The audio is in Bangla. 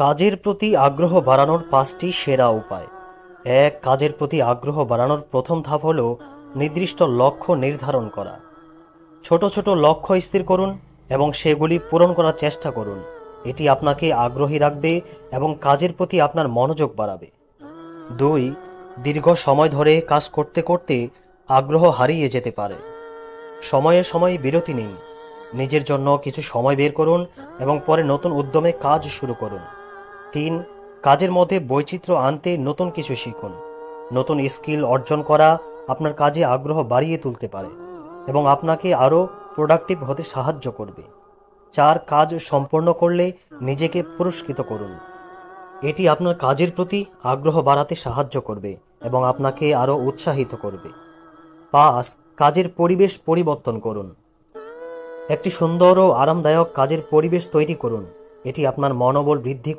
কাজের প্রতি আগ্রহ বাড়ানোর 5টি সেরা উপায়। কাজের প্রতি আগ্রহ বাড়ানোর প্রথম ধাপ হল নির্দিষ্ট লক্ষ্য নির্ধারণ করা। ছোট ছোট লক্ষ্য স্থির করুন এবং সেগুলি পূরণ করার চেষ্টা করুন। এটি আপনাকে আগ্রহী রাখবে এবং কাজের প্রতি আপনার মনোযোগ বাড়াবে। 2. দীর্ঘ সময় ধরে কাজ করতে করতে আগ্রহ হারিয়ে যেতে পারে। সময়ে সময়ে বিরতি নিন, নিজের জন্য কিছু সময় বের করুন এবং পরে নতুন উদ্যমে কাজ শুরু করুন। 3. কাজের মধ্যে বৈচিত্র্য আনতে নতুন কিছু শিখুন। নতুন স্কিল অর্জন করা আপনার কাজে আগ্রহ বাড়িয়ে তুলতে পারে এবং আপনাকে আরও প্রোডাক্টিভ হতে সাহায্য করবে। 4. কাজ সম্পন্ন করলে নিজেকে পুরস্কৃত করুন। এটি আপনার কাজের প্রতি আগ্রহ বাড়াতে সাহায্য করবে এবং আপনাকে আরও উৎসাহিত করবে। 5. কাজের পরিবেশ পরিবর্তন করুন। একটি সুন্দর ও আরামদায়ক কাজের পরিবেশ তৈরি করুন। এটি আপনার মনোবল বৃদ্ধি